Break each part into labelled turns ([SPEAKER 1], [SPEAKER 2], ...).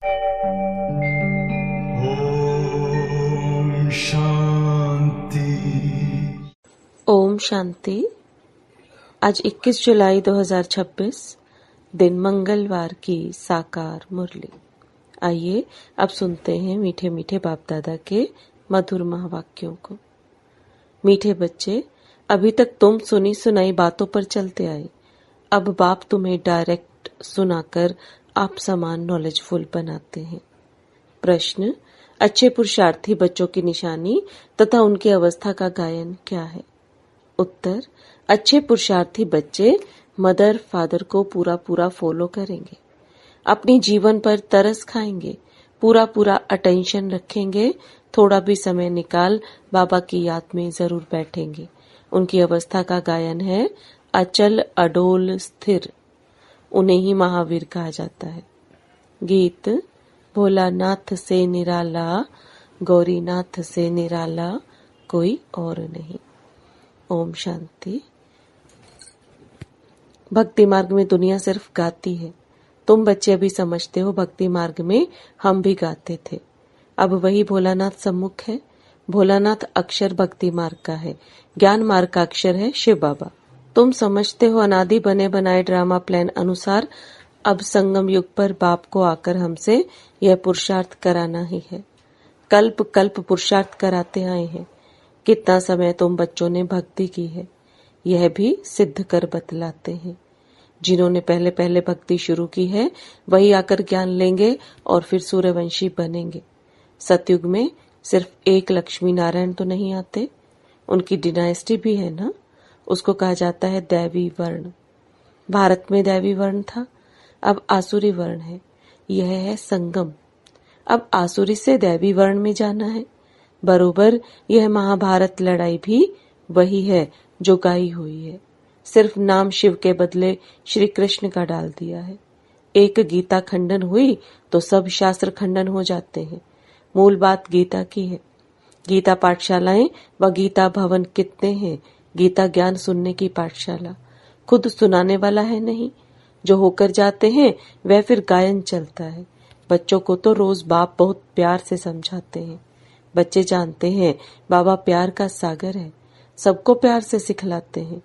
[SPEAKER 1] ओम शांति।
[SPEAKER 2] ओम शांति। आज 21 जुलाई 2026 दिन मंगलवार की साकार मुरली। आइए अब सुनते हैं मीठे मीठे बाप दादा के मधुर महावाक्यों को। मीठे बच्चे, अभी तक तुम सुनी सुनाई बातों पर चलते आए। अब बाप तुम्हें डायरेक्ट सुनाकर आप समान नॉलेजफुल बनाते हैं। प्रश्न: अच्छे पुरुषार्थी बच्चों की निशानी तथा उनकी अवस्था का गायन क्या है? उत्तर: अच्छे पुरुषार्थी बच्चे मदर फादर को पूरा पूरा फॉलो करेंगे, अपनी जीवन पर तरस खाएंगे, पूरा पूरा अटेंशन रखेंगे, थोड़ा भी समय निकाल बाबा की याद में जरूर बैठेंगे। उनकी अवस्था का गायन है अचल अडोल स्थिर। उन्हें ही महावीर कहा जाता है। गीत: भोलानाथ से निराला, गौरीनाथ से निराला कोई और नहीं। ओम शांति। भक्ति मार्ग में दुनिया सिर्फ गाती है। तुम बच्चे अभी समझते हो भक्ति मार्ग में हम भी गाते थे। अब वही भोलानाथ सम्मुख है। भोलानाथ अक्षर भक्ति मार्ग का है, ज्ञान मार्ग का अक्षर है शिव बाबा। तुम समझते हो अनादि बने बनाए ड्रामा प्लान अनुसार अब संगम युग पर बाप को आकर हमसे यह पुरुषार्थ कराना ही है। कल्प कल्प पुरुषार्थ कराते आए हैं। कितना समय तुम बच्चों ने भक्ति की है, यह भी सिद्ध कर बतलाते हैं। जिन्होंने पहले पहले भक्ति शुरू की है वही आकर ज्ञान लेंगे और फिर सूर्यवंशी बनेंगे। सतयुग में सिर्फ एक लक्ष्मी नारायण तो नहीं आते, उनकी डिनाइस्टी भी है ना। उसको कहा जाता है दैवी वर्ण। भारत में दैवी वर्ण था, अब आसुरी वर्ण है। यह है संगम। अब आसुरी से दैवी वर्ण में जाना है। बरोबर यह महाभारत लड़ाई भी वही है जो गाई हुई है, सिर्फ नाम शिव के बदले श्री कृष्ण का डाल दिया है। एक गीता खंडन हुई तो सब शास्त्र खंडन हो जाते हैं। मूल बात गीता की है। गीता पाठशालाएं व गीता भवन कितने हैं। गीता ज्ञान सुनने की पाठशाला, खुद सुनाने वाला है नहीं। जो होकर जाते हैं वह फिर गायन चलता है। बच्चों को तो रोज बाप बहुत प्यार से समझाते हैं। बच्चे जानते हैं बाबा प्यार का सागर है, सबको प्यार से सिखलाते हैं।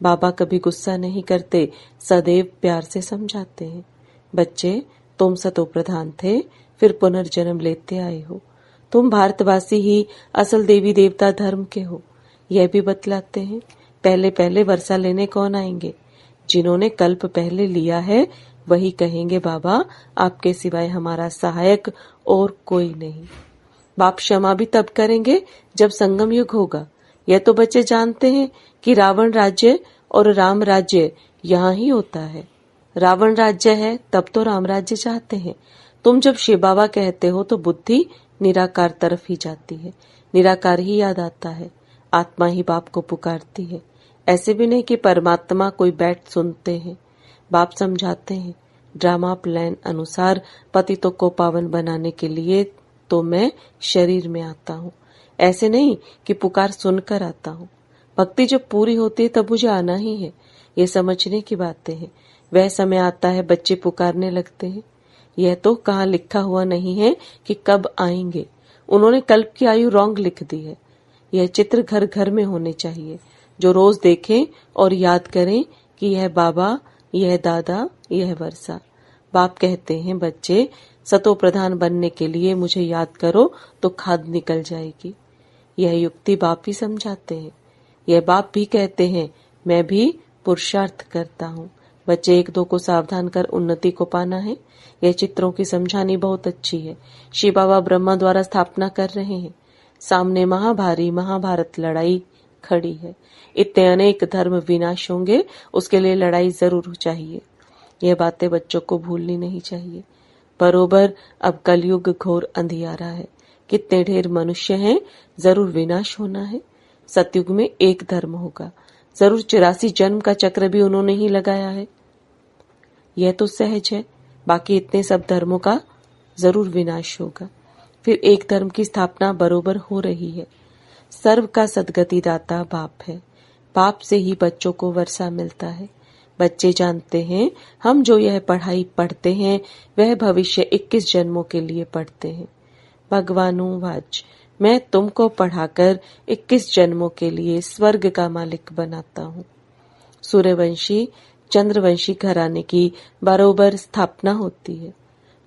[SPEAKER 2] बाबा कभी गुस्सा नहीं करते, सदैव प्यार से समझाते हैं। बच्चे, तुम सतो प्रधान थे, फिर पुनर्जन्म लेते आए हो। तुम भारतवासी ही असल देवी देवता धर्म के हो, यह भी बतलाते हैं। पहले पहले वर्षा लेने कौन आएंगे? जिन्होंने कल्प पहले लिया है वही कहेंगे बाबा आपके सिवाय हमारा सहायक और कोई नहीं। बाप क्षमा भी तब करेंगे जब संगम युग होगा। यह तो बच्चे जानते हैं कि रावण राज्य और राम राज्य यहाँ ही होता है। रावण राज्य है तब तो राम राज्य चाहते हैं। तुम जब शिव बाबा कहते हो तो बुद्धि निराकार तरफ ही जाती है, निराकार ही याद आता है। आत्मा ही बाप को पुकारती है। ऐसे भी नहीं कि परमात्मा कोई बैठ सुनते हैं। बाप समझाते हैं ड्रामा प्लान अनुसार पतितों को पावन बनाने के लिए तो मैं शरीर में आता हूँ। ऐसे नहीं कि पुकार सुनकर आता हूँ। भक्ति जब पूरी होती है तब मुझे आना ही है, ये समझने की बातें हैं। वह समय आता है बच्चे पुकारने लगते हैं। यह तो कहाँ लिखा हुआ नहीं है कि कब आएंगे। उन्होंने कल्प की आयु रॉन्ग लिख दी है। यह चित्र घर घर में होने चाहिए, जो रोज देखें और याद करें कि यह बाबा, यह दादा, यह वर्षा। बाप कहते हैं बच्चे, सतो प्रधान बनने के लिए मुझे याद करो तो खाद निकल जाएगी। यह युक्ति बाप ही समझाते हैं। यह बाप भी कहते हैं मैं भी पुरुषार्थ करता हूँ। बच्चे एक दो को सावधान कर उन्नति को पाना है। यह चित्रों की समझानी बहुत अच्छी है। शिव बाबा ब्रह्मा द्वारा स्थापना कर रहे हैं। सामने महाभारी महाभारत लड़ाई खड़ी है। इतने अनेक धर्म विनाश होंगे, उसके लिए लड़ाई जरूर चाहिए। यह बातें बच्चों को भूलनी नहीं चाहिए। बरोबर अब कलयुग घोर अंधियारा है। कितने ढेर मनुष्य हैं, जरूर विनाश होना है। सतयुग में एक धर्म होगा, जरूर 84 जन्म का चक्र भी उन्होंने ही लगाया है। यह तो सहज है। बाकी इतने सब धर्मों का जरूर विनाश होगा, फिर एक धर्म की स्थापना बरोबर हो रही है। सर्व का सदगति दाता बाप है। बाप से ही बच्चों को वर्षा मिलता है। बच्चे जानते हैं हम जो यह पढ़ाई पढ़ते हैं वह भविष्य 21 जन्मों के लिए पढ़ते हैं। भगवानुवाच, मैं तुमको पढ़ाकर 21 जन्मों के लिए स्वर्ग का मालिक बनाता हूँ। सूर्यवंशी चंद्रवंशी घराने की बरोबर स्थापना होती है।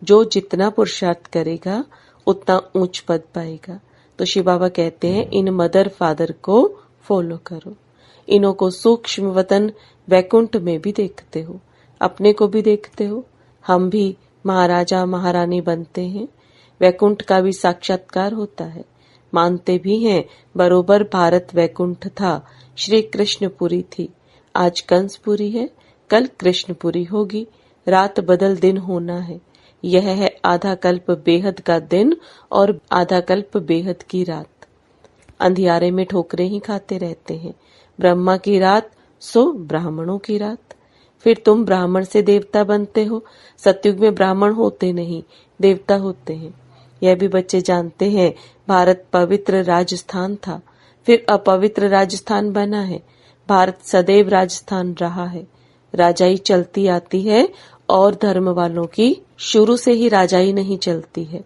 [SPEAKER 2] जो जितना पुरुषार्थ करेगा उतना ऊंच पद पाएगा। तो शिव बाबा कहते हैं इन मदर फादर को फॉलो करो। इन्हों को सूक्ष्म वतन वैकुंठ में भी देखते हो, अपने को भी देखते हो। हम भी महाराजा महारानी बनते हैं, वैकुंठ का भी साक्षात्कार होता है। मानते भी हैं बरोबर भारत वैकुंठ था, श्री कृष्णपुरी थी। आज कंसपुरी है, कल कृष्णपुरी होगी। रात बदल दिन होना है। यह है आधा कल्प बेहद का दिन और आधा कल्प बेहद की रात। अंधियारे में ठोकरें ही खाते रहते हैं। ब्रह्मा की रात सो ब्राह्मणों की रात। फिर तुम ब्राह्मण से देवता बनते हो। सतयुग में ब्राह्मण होते नहीं, देवता होते हैं। यह भी बच्चे जानते हैं भारत पवित्र राजस्थान था, फिर अपवित्र राजस्थान बना है। भारत सदैव राजस्थान रहा है। राजाई चलती आती है और धर्म वालों की शुरू से ही राजाई नहीं चलती है।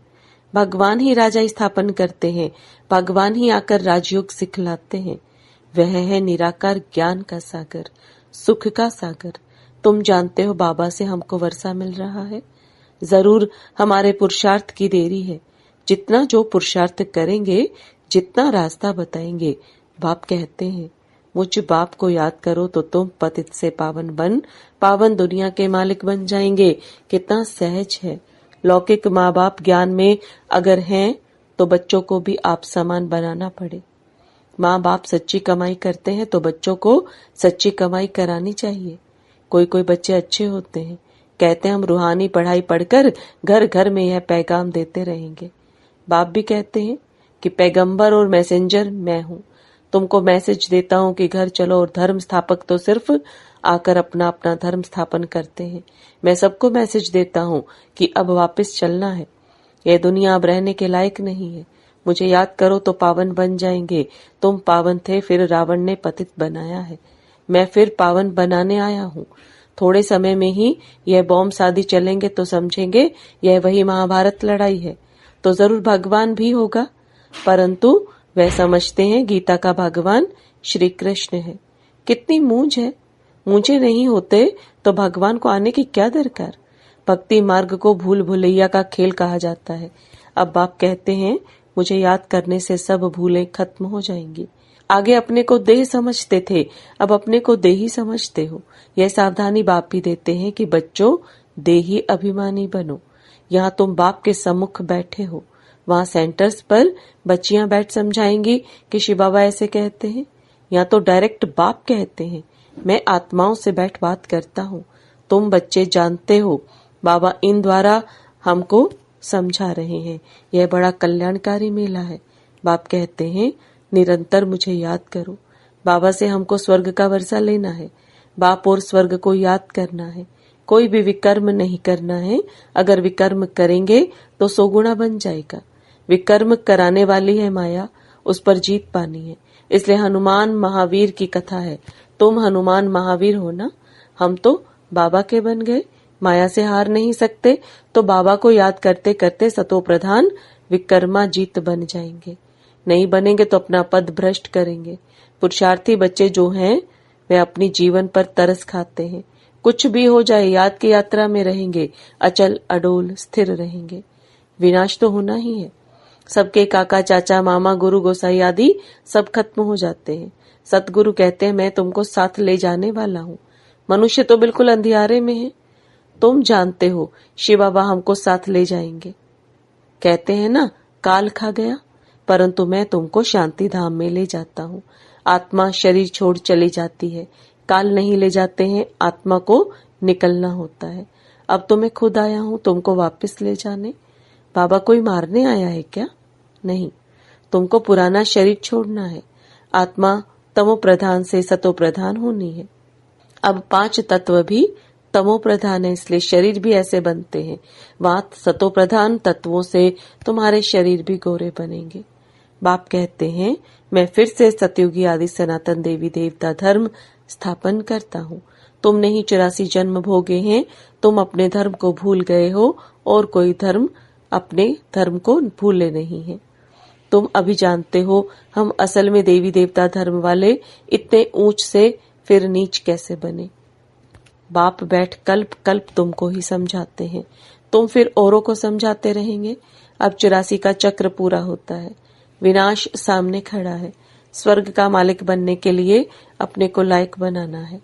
[SPEAKER 2] भगवान ही राजाई स्थापन करते हैं, भगवान ही आकर राजयोग सिखलाते हैं। वह है निराकार ज्ञान का सागर, सुख का सागर। तुम जानते हो बाबा से हमको वर्षा मिल रहा है। जरूर हमारे पुरुषार्थ की देरी है। जितना जो पुरुषार्थ करेंगे, जितना रास्ता बताएंगे, बाप कहते हैं मुझ बाप को याद करो तो तुम पतित से पावन बन पावन दुनिया के मालिक बन जाएंगे। कितना सहज है। लौकिक माँ बाप ज्ञान में अगर हैं तो बच्चों को भी आप समान बनाना पड़े। माँ बाप सच्ची कमाई करते हैं तो बच्चों को सच्ची कमाई करानी चाहिए। कोई कोई बच्चे अच्छे होते हैं, कहते हैं हम रूहानी पढ़ाई पढ़कर घर घर में यह पैगाम देते रहेंगे। बाप भी कहते हैं कि पैगंबर और मैसेंजर मैं हूँ। तुमको मैसेज देता हूँ कि घर चलो, और धर्म स्थापक तो सिर्फ आकर अपना अपना धर्म स्थापन करते हैं। मैं सबको मैसेज देता हूँ कि अब वापस चलना है। यह दुनिया अब रहने के लायक नहीं है। मुझे याद करो तो पावन बन जाएंगे। तुम पावन थे, फिर रावण ने पतित बनाया है। मैं फिर पावन बनाने आया हूँ। थोड़े समय में ही यह बॉम्ब शादी चलेंगे तो समझेंगे यह वही महाभारत लड़ाई है। तो जरूर भगवान भी होगा, परंतु वह समझते हैं गीता का भगवान श्री कृष्ण है। कितनी मूंझ है। मूंझे नहीं होते तो भगवान को आने की क्या दरकार। भक्ति मार्ग को भूल भुलैया का खेल कहा जाता है। अब बाप कहते हैं मुझे याद करने से सब भूलें खत्म हो जाएंगी। आगे अपने को देह समझते थे, अब अपने को देही समझते हो। यह सावधानी बाप भी देते हैं कि बच्चों देही अभिमानी बनो। यहाँ तुम बाप के सम्मुख बैठे हो, वहाँ सेंटर्स पर बच्चियां बैठ समझाएंगी कि शिव बाबा ऐसे कहते हैं। यहाँ तो डायरेक्ट बाप कहते हैं मैं आत्माओं से बैठ बात करता हूँ। तुम बच्चे जानते हो बाबा इन द्वारा हमको समझा रहे हैं। यह बड़ा कल्याणकारी मेला है। बाप कहते हैं निरंतर मुझे याद करो। बाबा से हमको स्वर्ग का वर्षा लेना है। बाप और स्वर्ग को याद करना है। कोई भी विकर्म नहीं करना है। अगर विकर्म करेंगे तो 100 गुना बन जाएगा। विकर्म कराने वाली है माया, उस पर जीत पानी है। इसलिए हनुमान महावीर की कथा है। तुम हनुमान महावीर हो ना, हम तो बाबा के बन गए। माया से हार नहीं सकते तो बाबा को याद करते करते सतो प्रधान विकर्मा जीत बन जाएंगे। नहीं बनेंगे तो अपना पद भ्रष्ट करेंगे। पुरुषार्थी बच्चे जो हैं वे अपनी जीवन पर तरस खाते हैं। कुछ भी हो जाए याद की यात्रा में रहेंगे, अचल अडोल स्थिर रहेंगे। विनाश तो होना ही है। सबके काका चाचा मामा गुरु गोसाई आदि सब खत्म हो जाते हैं। सतगुरु कहते हैं मैं तुमको साथ ले जाने वाला हूँ। मनुष्य तो बिल्कुल अंधियारे में है। तुम जानते हो शिव बाबा हमको साथ ले जाएंगे। कहते हैं ना काल खा गया, परंतु मैं तुमको शांति धाम में ले जाता हूँ। आत्मा शरीर छोड़ चली जाती है, काल नहीं ले जाते हैं। आत्मा को निकलना होता है। अब तो मैं खुद आया हूँ तुमको वापस ले जाने। बाबा कोई मारने आया है क्या? नहीं, तुमको पुराना शरीर छोड़ना है। आत्मा तमो प्रधान से सतो प्रधान होनी है। अब 5 तत्व भी तमो प्रधान है, इसलिए शरीर भी ऐसे बनते हैं। वहाँ सतो प्रधान तत्वों से तुम्हारे शरीर भी गोरे बनेंगे। बाप कहते हैं मैं फिर से सतयुगी आदि सनातन देवी देवता धर्म स्थापन करता हूँ। तुमने ही 84 जन्म भोगे हैं। तुम अपने धर्म को भूल गए हो और कोई धर्म अपने धर्म को भूले नहीं है। तुम अभी जानते हो हम असल में देवी देवता धर्म वाले इतने ऊंच से फिर नीच कैसे बने। बाप बैठ कल्प कल्प तुमको ही समझाते हैं, तुम फिर औरों को समझाते रहेंगे। अब 84 का चक्र पूरा होता है, विनाश सामने खड़ा है। स्वर्ग का मालिक बनने के लिए अपने को लायक बनाना है।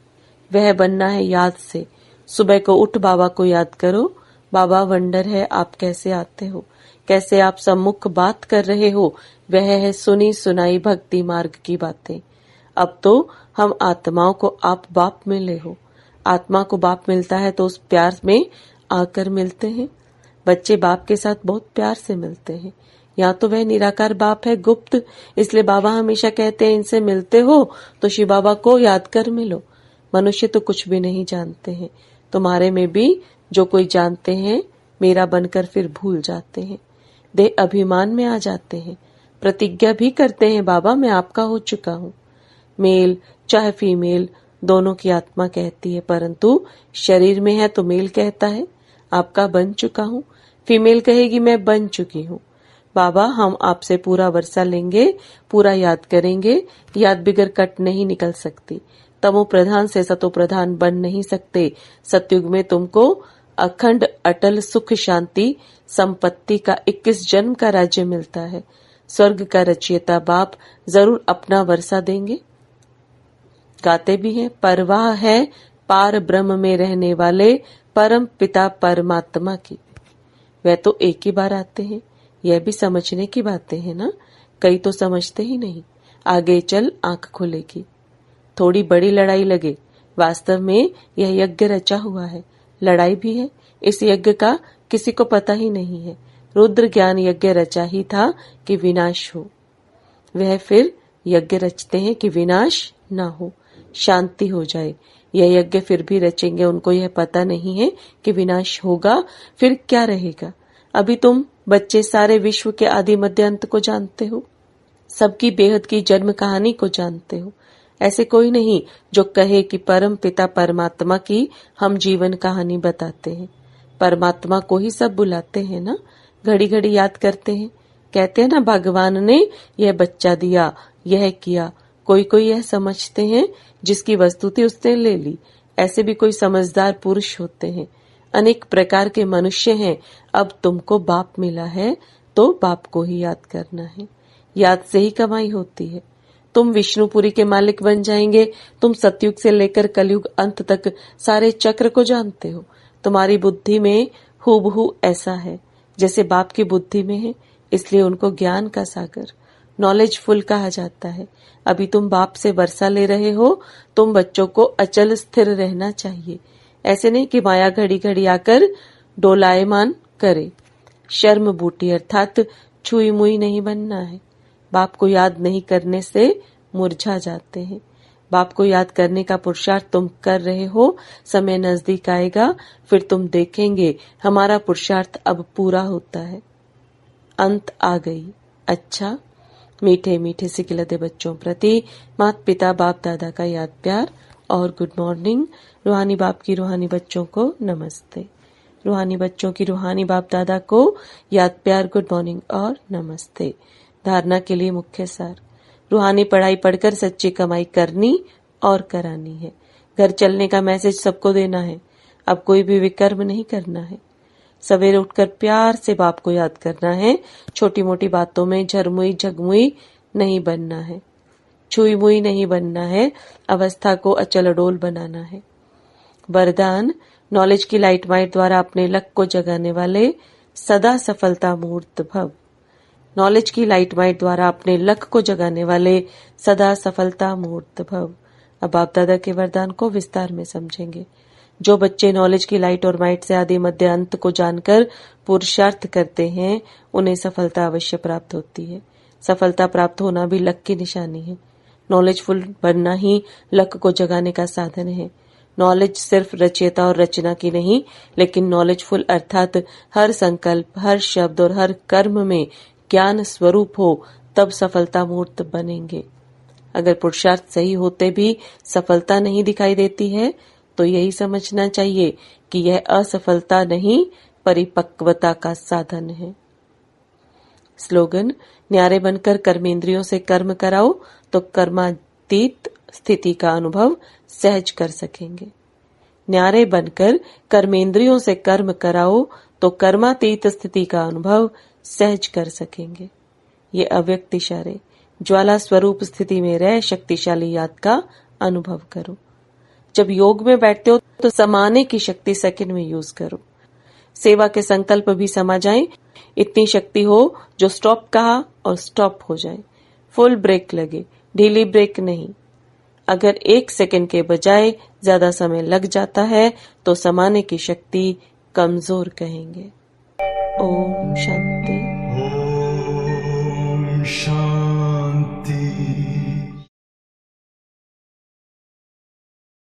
[SPEAKER 2] वह बनना है याद से। सुबह को उठ बाबा को याद करो। बाबा वंडर है आप कैसे आते हो, कैसे आप सम्मुख बात कर रहे हो। वह है सुनी सुनाई भक्ति मार्ग की बातें। अब तो हम आत्माओं को आप बाप मिले हो। आत्मा को बाप मिलता है तो उस प्यार में आकर मिलते हैं। बच्चे बाप के साथ बहुत प्यार से मिलते हैं। या तो वह निराकार बाप है गुप्त, इसलिए बाबा हमेशा कहते हैं इनसे मिलते हो तो शिव बाबा को याद कर मिलो। मनुष्य तो कुछ भी नहीं जानते हैं, तुम्हारे में भी जो कोई जानते हैं मेरा बनकर फिर भूल जाते हैं। देह अभिमान में आ जाते हैं, प्रतिज्ञा भी करते हैं बाबा मैं आपका हो चुका हूँ। मेल चाहे फीमेल दोनों की आत्मा कहती है, परंतु शरीर में है तो मेल कहता है आपका बन चुका हूँ, फीमेल कहेगी मैं बन चुकी हूँ। बाबा हम आपसे पूरा वर्षा लेंगे, पूरा याद करेंगे। याद बिगर कट नहीं निकल सकती। तमो प्रधान से सतो प्रधान बन नहीं सकते। सतयुग में तुमको अखंड अटल सुख शांति संपत्ति का 21 जन्म का राज्य मिलता है। स्वर्ग का रचयिता बाप जरूर अपना वर्षा देंगे। गाते भी हैं, परवाह है पार ब्रह्म में रहने वाले परम पिता परमात्मा की। वह तो एक ही बार आते हैं, यह भी समझने की बातें हैं ना। कई तो समझते ही नहीं। आगे चल आंख खुलेगी। थोड़ी बड़ी लड़ाई लगे, वास्तव में यह यज्ञ रचा हुआ है। लड़ाई भी है, इस यज्ञ का किसी को पता ही नहीं है। रुद्र ज्ञान यज्ञ रचा ही था कि विनाश हो। वह फिर यज्ञ रचते हैं कि विनाश ना हो, शांति हो जाए। यह यज्ञ फिर भी रचेंगे, उनको यह पता नहीं है कि विनाश होगा फिर क्या रहेगा। अभी तुम बच्चे सारे विश्व के आदि मध्य अंत को जानते हो, सबकी बेहद की जन्म कहानी को जानते हो। ऐसे कोई नहीं जो कहे कि परम पिता परमात्मा की हम जीवन कहानी बताते हैं। परमात्मा को ही सब बुलाते हैं ना, घड़ी घड़ी याद करते हैं। कहते हैं ना भगवान ने यह बच्चा दिया, यह किया। कोई कोई यह समझते हैं जिसकी वस्तु थी उसने ले ली। ऐसे भी कोई समझदार पुरुष होते हैं। अनेक प्रकार के मनुष्य हैं। अब तुमको बाप मिला है तो बाप को ही याद करना है। याद से ही कमाई होती है। तुम विष्णुपुरी के मालिक बन जाएंगे। तुम सतयुग से लेकर कलयुग अंत तक सारे चक्र को जानते हो। तुम्हारी बुद्धि में हूबहू ऐसा है जैसे बाप की बुद्धि में है, इसलिए उनको ज्ञान का सागर नॉलेजफुल कहा जाता है। अभी तुम बाप से वर्षा ले रहे हो। तुम बच्चों को अचल स्थिर रहना चाहिए। ऐसे नहीं कि माया घड़ी घड़ी आकर डोलायमान करे। शर्म बूटी अर्थात छुई मुई नहीं बनना है। बाप को याद नहीं करने से मुरझा जाते हैं। बाप को याद करने का पुरुषार्थ तुम कर रहे हो। समय नजदीक आएगा फिर तुम देखेंगे हमारा पुरुषार्थ अब पूरा होता है। अंत आ गई। अच्छा, मीठे मीठे सिकिलते बच्चों प्रति माता पिता बाप दादा का याद प्यार और गुड मॉर्निंग। रूहानी बाप की रूहानी बच्चों को नमस्ते। रूहानी बच्चों की रूहानी बाप दादा को याद प्यार गुड मॉर्निंग और नमस्ते। धारणा के लिए मुख्य सार। रूहानी पढ़ाई पढ़कर सच्ची कमाई करनी और करानी है। घर चलने का मैसेज सबको देना है। अब कोई भी विकर्म नहीं करना है। सवेरे उठकर प्यार से बाप को याद करना है। छोटी मोटी बातों में झरमुई झगमुई नहीं बनना है। छुई मुई नहीं बनना है। अवस्था को अचल अडोल बनाना है। वरदान, नॉलेज की लाइट माइट द्वारा अपने लक को जगाने वाले सदा सफलता मूर्त भव। नॉलेज की लाइट माइट द्वारा अपने लक को जगाने वाले सदा सफलता मूर्त भव। अब आप दादा के वरदान को विस्तार में समझेंगे। जो बच्चे नॉलेज की लाइट और माइट से आदि मध्य अंत को जानकर पुरुषार्थ करते हैं उन्हें सफलता अवश्य प्राप्त होती है। सफलता प्राप्त होना भी लक की निशानी है। नॉलेजफुल बनना ही लक को जगाने का साधन है। नॉलेज सिर्फ रचयिता और रचना की नहीं, लेकिन नॉलेजफुल अर्थात हर संकल्प, हर शब्द और हर कर्म में ज्ञान स्वरूप हो, तब सफलता मूर्त बनेंगे। अगर पुरुषार्थ सही होते भी सफलता नहीं दिखाई देती है तो यही समझना चाहिए कि यह असफलता नहीं, परिपक्वता का साधन है। स्लोगन: न्यारे बनकर कर्मेंद्रियों से कर्म कराओ तो कर्मातीत स्थिति का अनुभव सहज कर सकेंगे। न्यारे बनकर कर्मेंद्रियों से कर्म कराओ तो कर्मातीत स्थिति का अनुभव सहज कर सकेंगे। ये अव्यक्त इशारे ज्वाला स्वरूप स्थिति में रह शक्तिशाली याद का अनुभव करो। जब योग में बैठते हो तो समाने की शक्ति सेकंड में यूज करो। सेवा के संकल्प भी समा जाएं, इतनी शक्ति हो जो स्टॉप कहा और स्टॉप हो जाए। फुल ब्रेक लगे, ढीली ब्रेक नहीं। अगर 1 सेकंड के बजाय ज्यादा समय लग जाता है तो समाने की शक्ति कमजोर कहेंगे। ओम शांति।
[SPEAKER 1] Om Shanti.